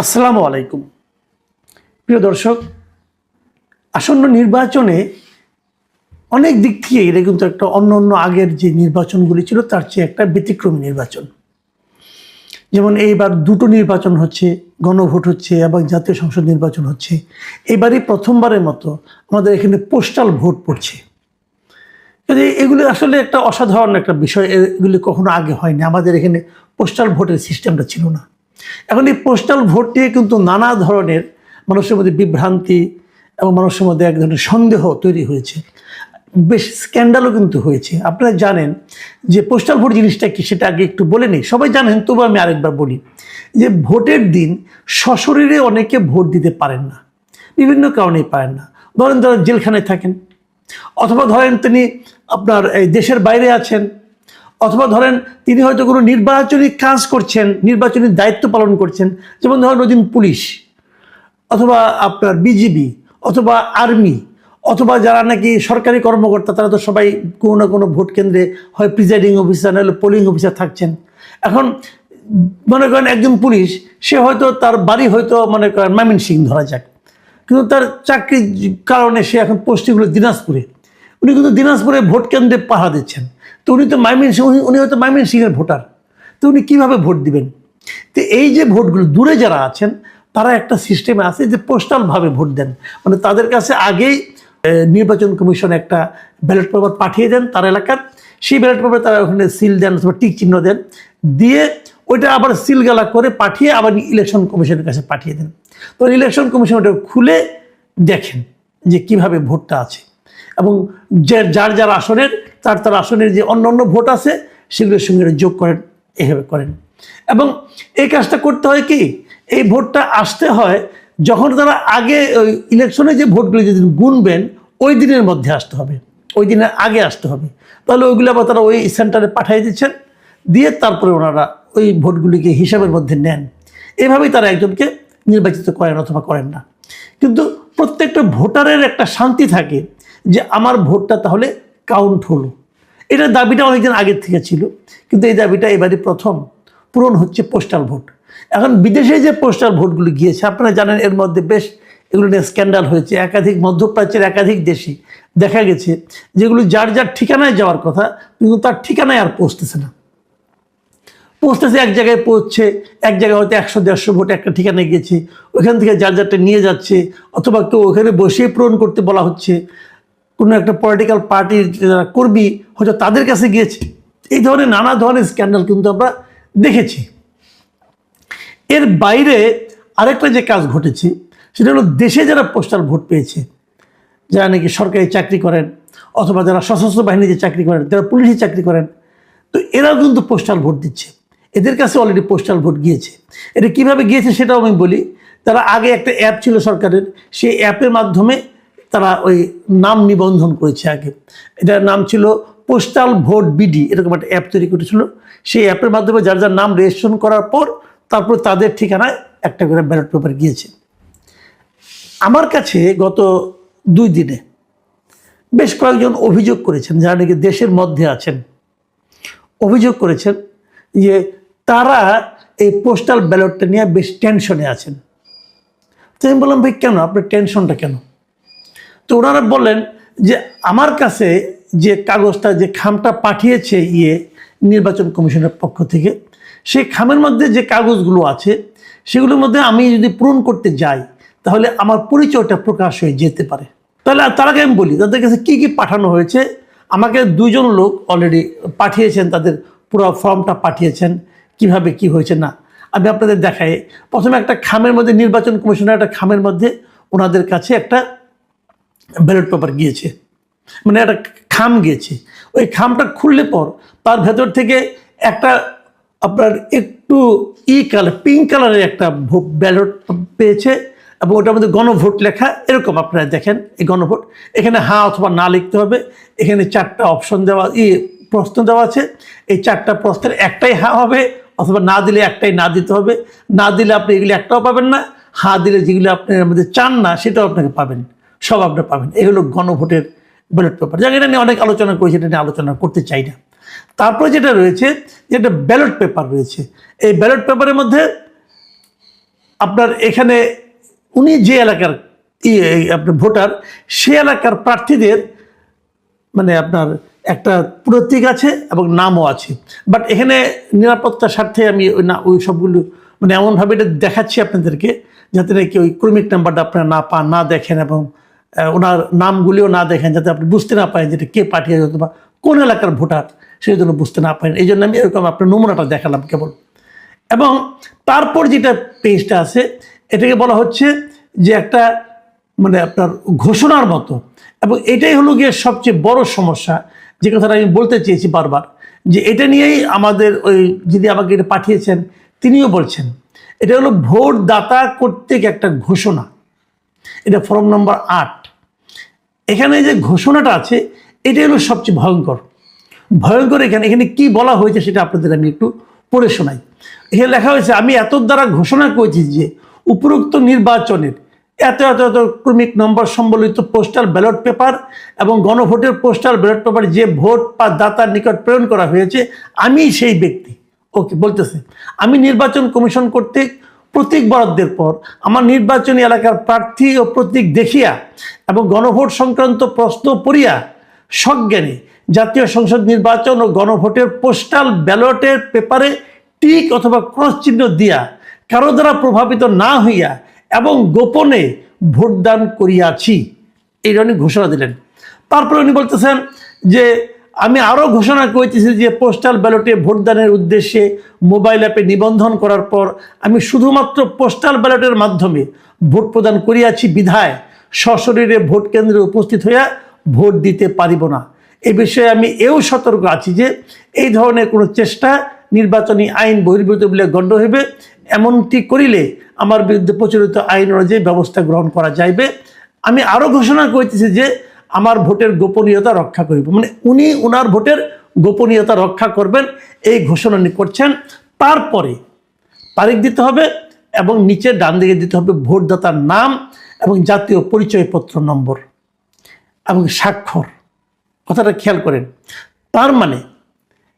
আসসালামু আলাইকুম প্রিয় দর্শক, আসন্ন নির্বাচনে অনেক দিক থেকে এটা কিন্তু একটা অন্য আগের যে নির্বাচনগুলি ছিল তার চেয়ে একটা ব্যতিক্রমী নির্বাচন। যেমন এইবার দুটো নির্বাচন হচ্ছে, গণভোট হচ্ছে এবং জাতীয় সংসদ নির্বাচন হচ্ছে। এবারই প্রথমবারের মতো আমাদের এখানে পোস্টাল ভোট পড়ছে। এগুলি আসলে একটা অসাধারণ একটা বিষয়, এগুলি কখনো আগে হয়নি। আমাদের এখানে পোস্টাল ভোটের সিস্টেমটা ছিল না। এখন এই পোস্টাল ভোট নিয়ে কিন্তু নানা ধরনের মানুষের মধ্যে বিভ্রান্তি এবং মানুষের মধ্যে এক ধরনের সন্দেহ তৈরি হয়েছে, বেশ স্ক্যান্ডালও কিন্তু হয়েছে। আপনারা জানেন যে পোস্টাল ভোট জিনিসটা কি, সেটা আগে একটু বলে নিই। সবাই জানেন, তবু আমি আরেকবার বলি যে ভোটের দিন সশরীরে অনেকে ভোট দিতে পারেন না, বিভিন্ন কারণেই পারেন না। ধরেন যারা জেলখানায় থাকেন, অথবা ধরেন তিনি আপনার এই দেশের বাইরে আছেন, অথবা ধরেন তিনি হয়তো কোনো নির্বাচনী কাজ করছেন, নির্বাচনী দায়িত্ব পালন করছেন। যেমন ধরেন ওদিন পুলিশ, অথবা আপনার বিজিবি, অথবা আর্মি, অথবা যারা নাকি সরকারি কর্মকর্তা, তারা তো সবাই কোনো না কোনো ভোট কেন্দ্রে হয় প্রিজাইডিং অফিসার নাহলে পোলিং অফিসার থাকছেন। এখন মনে করেন একজন পুলিশ, সে হয়তো তার বাড়ি হয়তো মনে করেন ময়মনসিংহ ধরা যাক, কিন্তু তার চাকরির কারণে সে এখন পোস্টিং হলো দিনাজপুরে। উনি কিন্তু দিনাজপুরে ভোট কেন্দ্রে পাহারা দিচ্ছেন। তো উনি তো ময়মনসিংহ, উনি হয়তো ময়মনসিংহের ভোটার, তো উনি কীভাবে ভোট দিবেন? তো এই যে ভোটগুলো দূরে যারা আছেন, তারা একটা সিস্টেমে আছে যে পোস্টালভাবে ভোট দেন। মানে তাদের কাছে আগেই নির্বাচন কমিশন একটা ব্যালট পেপার পাঠিয়ে দেন তার এলাকার, সেই ব্যালট পেপারে তারা ওখানে সিল দেন অথবা টিক চিহ্ন দেন, দিয়ে ওইটা আবার সিলগালা করে পাঠিয়ে আবার ইলেকশন কমিশনের কাছে পাঠিয়ে দেন। তো ইলেকশন কমিশন ওটা খুলে দেখেন যে কিভাবে ভোটটা আছে, এবং যার যার আসনের তার আসনের যে অন্য ভোট আছে সেগুলোর সঙ্গে যোগ করেন, এভাবে করেন। এবং এই কাজটা করতে হয় কি, এই ভোটটা আসতে হয় যখন তারা আগে ওই ইলেকশনে যে ভোটগুলো যেদিন গুনবেন ওই দিনের মধ্যে আসতে হবে, ওই দিনের আগে আসতে হবে। তাহলে ওইগুলো আবার তারা ওই সেন্টারে পাঠিয়ে দিচ্ছেন, দিয়ে তারপরে ওনারা ওই ভোটগুলিকে হিসাবের মধ্যে নেন। এভাবেই তারা একজনকে নির্বাচিত করেন অথবা করেন না। কিন্তু প্রত্যেকটা ভোটারের একটা শান্তি থাকে যে আমার ভোটটা তাহলে কাউন্ট হলো। এটার দাবিটা অনেকদিন আগের থেকে ছিল, কিন্তু এই দাবিটা এবারে প্রথম পূরণ হচ্ছে পোস্টাল ভোট। এখন বিদেশে যে পোস্টাল ভোটগুলো গিয়েছে, আপনারা জানেন এর মধ্যে বেশ এগুলো নিয়ে স্ক্যান্ডাল হয়েছে। একাধিক মধ্যপ্রাচ্যের একাধিক দেশে দেখা গেছে যেগুলো যার যার ঠিকানায় যাওয়ার কথা, কিন্তু তার ঠিকানায় আর পৌঁছতেছে না। পৌঁছতেছে এক জায়গায়, পৌঁছছে এক জায়গায় হয়তো 100-150 ভোট একটা ঠিকানায় গিয়েছে, ওইখান থেকে যার যারটা নিয়ে যাচ্ছে, অথবা কেউ ওখানে বসে পূরণ করতে বলা হচ্ছে। কোনো একটা পলিটিক্যাল পার্টির যারা কর্মী হয়তো তাদের কাছে গিয়েছে। এই ধরনের নানা ধরনের স্ক্যান্ডাল কিন্তু আমরা দেখেছি। এর বাইরে আরেকটা যে কাজ ঘটেছে সেটা হলো দেশে যারা পোস্টাল ভোট পেয়েছে, যারা নাকি সরকারি চাকরি করেন অথবা যারা সশস্ত্র বাহিনীতে চাকরি করেন, যারা পুলিশে চাকরি করেন, তো এরাও কিন্তু পোস্টাল ভোট দিচ্ছে। এদের কাছে অলরেডি পোস্টাল ভোট গিয়েছে। এটা কীভাবে গিয়েছে সেটাও আমি বলি। তারা আগে একটা অ্যাপ ছিল সরকারের, সেই অ্যাপের মাধ্যমে তারা ওই নাম নিবন্ধন করেছে। আগে এটার নাম ছিল পোস্টাল ভোট বিডি, এরকম একটা অ্যাপ তৈরি করেছিল। সেই অ্যাপের মাধ্যমে যার যার নাম রেজিস্ট্রেশন করার পর তারপর তাদের ঠিকানায় একটা করে ব্যালট পেপার গিয়েছে। আমার কাছে গত 2 দিনে বেশ কয়েকজন অভিযোগ করেছেন, যারা নাকি দেশের মধ্যে আছেন, অভিযোগ করেছেন যে তারা এই পোস্টাল ব্যালটটা নিয়ে বেশ টেনশনে আছেন। তো আমি বললাম, ভাই কেন, আপনার টেনশনটা কেন? তো ওনারা বললেন যে আমার কাছে যে কাগজটা, যে খামটা পাঠিয়েছে নির্বাচন কমিশনের পক্ষ থেকে, সেই খামের মধ্যে যে কাগজগুলো আছে সেগুলোর মধ্যে আমি যদি পূরণ করতে যাই তাহলে আমার পরিচয়টা প্রকাশ হয়ে যেতে পারে। তাহলে তারাকে আমি বলি তাদের কাছে কী কী পাঠানো হয়েছে। আমাকে 2 জন লোক অলরেডি পাঠিয়েছেন, তাদের পুরো ফর্মটা পাঠিয়েছেন, কিভাবে কি হয়েছে না আমি আপনাদের দেখাই। প্রথমে একটা খামের মধ্যে, নির্বাচন কমিশনের একটা খামের মধ্যে ওনাদের কাছে একটা ব্যালট পেপার গিয়েছে, মানে একটা খাম গিয়েছে। ওই খামটা খুললে পর তার ভেতর থেকে একটা আপনার একটু কালার, পিঙ্ক কালারের একটা ব্যালট পেয়েছে, এবং ওটার মধ্যে গণভোট লেখা। এরকম আপনারা দেখেন এই গণভোট, এখানে হ্যাঁ অথবা না লিখতে হবে। এখানে 4টা অপশন দেওয়া, প্রশ্ন দেওয়া আছে। এই 4টা প্রশ্নের একটাই হ্যাঁ হবে, অথবা না দিলে একটাই না দিতে হবে। না দিলে আপনি এগুলি একটাও পাবেন না, হ্যাঁ দিলে যেগুলো আপনি এর মধ্যে চান না সেটাও আপনাকে পাবেন, সব আপনি পাবেন। এগুলো গণভোটের ব্যালট পেপার। যাকে এটা নিয়ে অনেক আলোচনা করেছে, এটা নিয়ে আলোচনা করতে চাই না। তারপরে যেটা রয়েছে, যেটা ব্যালট পেপার রয়েছে, এই ব্যালট পেপারের মধ্যে আপনার এখানে উনি যে এলাকার আপনার ভোটার, সে এলাকার প্রার্থীদের মানে আপনার একটা প্রতীক আছে এবং নামও আছে। বাট এখানে নিরাপত্তার স্বার্থে আমি ওই সবগুলো মানে এমনভাবে এটা দেখাচ্ছি আপনাদেরকে, যাতে নাকি ওই ক্রমিক নাম্বারটা আপনারা না পান, না দেখেন, এবং ওনার নামগুলিও না দেখেন, যাতে আপনি বুঝতে না পারেন যেটা কে পাঠিয়েছে অথবা কোন এলাকার ভোটার, সেই জন্য বুঝতে না পারেন। এই জন্য আমি এরকম আপনার নমুনাটা দেখালাম কেবল। এবং তারপর যেটা পেজটা আছে, এটাকে বলা হচ্ছে যে একটা মানে আপনার ঘোষণার মতো। এবং এটাই হলো গিয়ে সবচেয়ে বড় সমস্যা, যে কথাটা আমি বলতে চেয়েছি বারবার, যে এটা নিয়েই আমাদের ওই যিনি আমাকে এটা পাঠিয়েছেন তিনিও বলছেন, এটা হলো ভোটদাতা কর্তৃক একটা ঘোষণা। এটা ফর্ম নম্বর 8। এখানে যে ঘোষণাটা আছে এটাই হলো সবচেয়ে ভয়ঙ্কর। এখানে কি বলা হয়েছে সেটা আপনাদের আমি একটু পড়ে শোনাই। এখানে লেখা হয়েছে, আমি এত দ্বারা ঘোষণা করেছি যে উপরোক্ত নির্বাচনের এত এত এত ক্রমিক নম্বর সম্বলিত পোস্টাল ব্যালট পেপার এবং গণভোটের পোস্টাল ব্যালট পেপার যে ভোট বা দাতার নিকট প্রেরণ করা হয়েছে, আমি সেই ব্যক্তি। ওকে, বলতেছে আমি নির্বাচন কমিশন কর্তৃক প্রতীক বরাদ্দের পর আমার নির্বাচনী এলাকার প্রার্থী ও প্রতীক দেখিয়া এবং গণভোট সংক্রান্ত প্রশ্ন পড়িয়া সজ্ঞানে জাতীয় সংসদ নির্বাচন ও গণভোটের পোস্টাল ব্যালটের পেপারে টিক অথবা ক্রস চিহ্ন দিয়া কারো দ্বারা প্রভাবিত না হইয়া এবং গোপনে ভোটদান করিয়াছি, এই উনি ঘোষণা দিলেন। তারপরে উনি বলতেছেন যে আমি আরও ঘোষণা করেছি যে পোস্টাল ব্যালটে ভোটদানের উদ্দেশ্যে মোবাইল অ্যাপে নিবন্ধন করার পর আমি শুধুমাত্র পোস্টাল ব্যালটের মাধ্যমে ভোট প্রদান করিয়াছি বিধায় সশরীরে ভোট কেন্দ্রে উপস্থিত হইয়া ভোট দিতে পারিব না। এই বিষয়ে আমি এও সতর্ক আছি যে এই ধরনের কোনো চেষ্টা নির্বাচনী আইন বহির্ভূত বলে গণ্য হইবে। এমনটি করিলে আমার বিরুদ্ধে প্রচলিত আইন অনুযায়ী ব্যবস্থা গ্রহণ করা যাইবে। আমি আরও ঘোষণা করতেছি যে আমার ভোটের গোপনীয়তা রক্ষা করিব, মানে উনি ওনার ভোটের গোপনীয়তা রক্ষা করবেন, এই ঘোষণা উনি করছেন। তারপরে তারিখ দিতে হবে এবং নিচে ডান দিকে দিতে হবে ভোটদাতার নাম এবং জাতীয় পরিচয়পত্র নম্বর এবং স্বাক্ষর। কথাটা খেয়াল করেন। তার মানে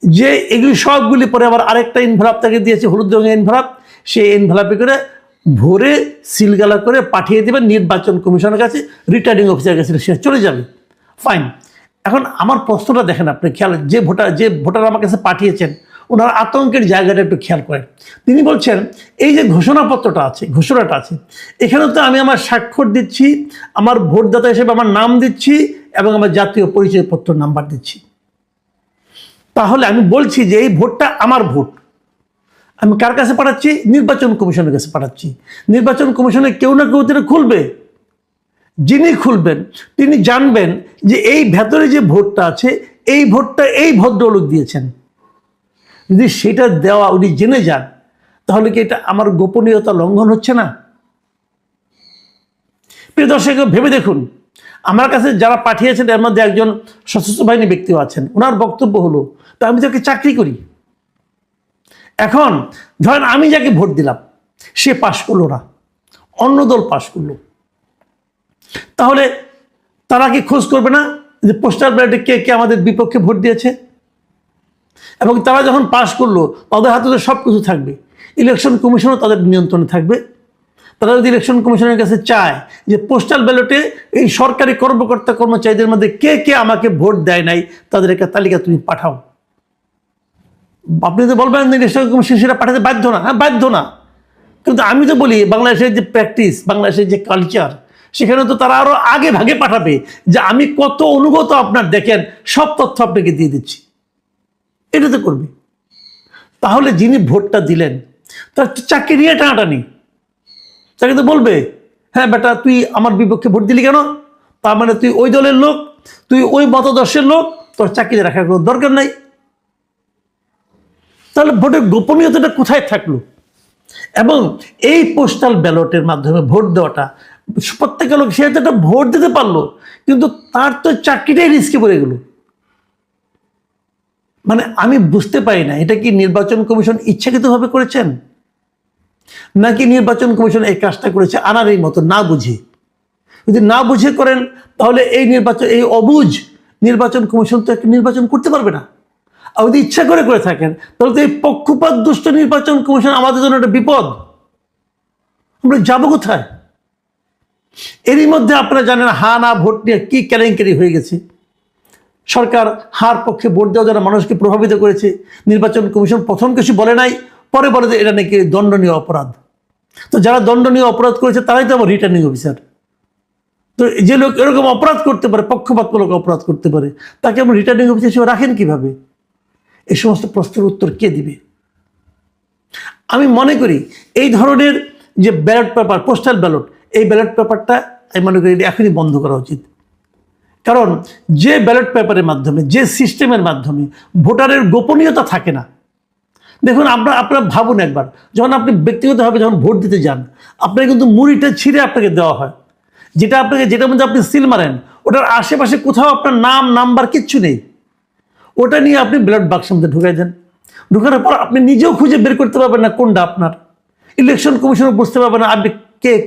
যে এগুলি সবগুলি পরে আবার আরেকটা এনভেলপ তাকে দিয়েছে, হলুদ রঙের এনভেলপ, সেই এনভেলপে করে ভরে সিলগালা করে পাঠিয়ে দেবেন নির্বাচন কমিশনের কাছে, রিটার্নিং অফিসারের কাছে সে চলে যাবে। ফাইন। এখন আমার প্রশ্নটা দেখেন আপনি, খেয়াল, যে ভোটার আমার কাছে পাঠিয়েছেন ওনার আতঙ্কের জায়গাটা একটু খেয়াল করেন। তিনি বলছেন এই যে ঘোষণাটা আছে, এখানে তো আমি আমার স্বাক্ষর দিচ্ছি, আমার ভোটদাতা হিসেবে আমার নাম দিচ্ছি এবং আমার জাতীয় পরিচয়পত্র নাম্বার দিচ্ছি। তাহলে আমি বলছি যে এই ভোটটা আমার ভোট। আমি কার কাছে পাঠাচ্ছি? নির্বাচন কমিশনের কাছে পাঠাচ্ছি। নির্বাচন কমিশনে কেউ না কেউ তিনি খুলবে। যিনি খুলবেন তিনি জানবেন যে এই ভেতরে যে ভোটটা আছে এই ভোটটা এই ভদ্রলোক দিয়েছেন। যদি সেটা দেওয়া উনি জেনে যান, তাহলে কি এটা আমার গোপনীয়তা লঙ্ঘন হচ্ছে না? প্রিয় দর্শক, ভেবে দেখুন, আমার কাছে যারা পাঠিয়েছেন এর মধ্যে একজন সশস্ত্র বাহিনী ব্যক্তিও আছেন। ওনার বক্তব্য হলো, তো আমি তাকে চাকরি করি। এখন ধরেন আমি যাকে ভোট দিলাম সে পাশ করলো না, অন্য দল পাশ করলো, তাহলে তারা কি খোঁজ করবে না যে পোস্টাল ব্যালটে কে কে আমাদের বিপক্ষে ভোট দিয়েছে? এবং তারা যখন পাশ করলো তাদের হাতে তো সব কিছু থাকবে, ইলেকশন কমিশনও তাদের নিয়ন্ত্রণে থাকবে। তারা যদি ইলেকশন কমিশনের কাছে চায় যে পোস্টাল ব্যালটে এই সরকারি কর্মকর্তা কর্মচারীদের মধ্যে কে কে আমাকে ভোট দেয় নাই তাদের একটা তালিকা তুমি পাঠাও, আপনি তো বলবেন ইলেকশন কমিশন সেটা পাঠাতে বাধ্য না। হ্যাঁ, বাধ্য না, কিন্তু আমি তো বলি বাংলাদেশের যে প্র্যাকটিস, বাংলাদেশের যে কালচার, সেখানে তো তারা আরো আগে ভাগে পাঠাবে যে আমি কত অনুগত আপনার, দেখেন সব তথ্য আপনাকে দিয়ে দিচ্ছি, এটা তো করবে। তাহলে যিনি ভোটটা দিলেন তার চাকরি নিয়ে টানাটানি, তাকে তো বলবে হ্যাঁ বেটা তুই আমার বিপক্ষে ভোট দিলি কেন, তার মানে তুই ওই দলের লোক, তুই ওই মতাদর্শের লোক, তোর চাকরি রাখার কোনো দরকার নাই। তাহলে ভোটের গোপনীয়তাটা কোথায় থাকলো? এবং এই পোস্টাল ব্যালটের মাধ্যমে ভোট দেওয়াটা, প্রত্যেক লোক সে একটা ভোট দিতে পারলো, কিন্তু তার তো চাকরিটাই রিস্কে পড়ে গেল। মানে আমি বুঝতে পারি না, এটা কি নির্বাচন কমিশন ইচ্ছাকৃতভাবে করেছেন, নাকি নির্বাচন কমিশন এই কাজটা করেছে আনারই মতো না বুঝে? যদি না বুঝে করেন তাহলে এই অবুঝ নির্বাচন কমিশন তো একটা নির্বাচন করতে পারবে না। আর যদি ইচ্ছা করে থাকেন তাহলে তো এই পক্ষপাত দুষ্ট নির্বাচন কমিশন আমাদের জন্য একটা বিপদ। আমরা যাবো কোথায়? এরই মধ্যে আপনারা জানেন হা না ভোট নিয়ে কি কেলেঙ্কারি হয়ে গেছে। সরকার হার পক্ষে ভোট দেওয়া যারা মানুষকে প্রভাবিত করেছে, নির্বাচন কমিশন প্রথম কিছু বলে নাই, পরে বলে যে এটা নাকি দণ্ডনীয় অপরাধ। তো যারা দণ্ডনীয় অপরাধ করেছে তারাই তো আবার রিটার্নিং অফিসার। তো যে লোক এরকম অপরাধ করতে পারে, পক্ষপাতমূলক অপরাধ করতে পারে, তাকে আমরা রিটার্নিং অফিসার হিসেবে রাখেন কিভাবে? এই সমস্ত প্রশ্নের উত্তর কে দিবে? আমি মনে করি এই ধরনের যে ব্যালট পেপার, পোস্টাল ব্যালট, এই ব্যালট পেপারটা আমি মনে করি এখনই বন্ধ করা উচিত। কারণ যে ব্যালট পেপারের মাধ্যমে, যে সিস্টেমের মাধ্যমে ভোটারের গোপনীয়তা থাকে না। দেখুন আপনারা ভাবুন একবার, যখন আপনি ব্যক্তিগতভাবে যখন ভোট দিতে যান, আপনাকে কিন্তু মুড়িটা ছিঁড়ে আপনাকে দেওয়া হয়, যেটার মধ্যে আপনি সিল মারেন, ওটার আশেপাশে কোথাও আপনার নাম নাম্বার কিচ্ছু নেই। ওটা নিয়ে আপনি ব্যালট বাক্সের মধ্যে ঢুকাই দেন। ঢুকানোর পর আপনি নিজেও খুঁজে বের করতে পারবেন না কোনটা আপনার। ইলেকশন কমিশনও বুঝতে পারবে না আপনি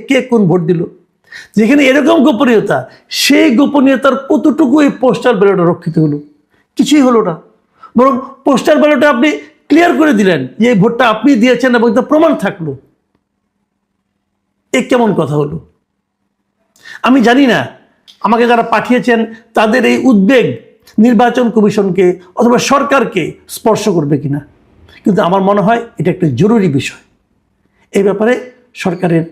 কে কোন ভোট দিল। যেখানে এরকম গোপনীয়তা, সেই গোপনীয়তার কতটুকু এই পোস্টাল ব্যালটে রক্ষিত হলো? কিছুই হলো না। বরং পোস্টাল ব্যালটে আপনি ক্লিয়ার করে দিলেন যে এই ভোটটা আপনি দিয়েছেন এবং তা প্রমাণ থাকলো। এ কেমন কথা হলো? আমি জানি না আমাকে যারা পাঠিয়েছেন তাদের এই উদ্বেগ নির্বাচন কমিশনকে অথবা সরকারকে স্পর্শ করবে কিনা, কিন্তু আমার মনে হয় এটা একটা জরুরি বিষয়। এই ব্যাপারে সরকারের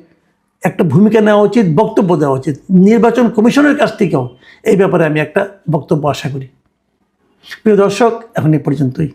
একটা ভূমিকা নেওয়া উচিত, বক্তব্য দেওয়া উচিত। নির্বাচন কমিশনের কাছ থেকেও এই ব্যাপারে আমি একটা বক্তব্য আশা করি। প্রিয় দর্শক, এখন এই পর্যন্তই।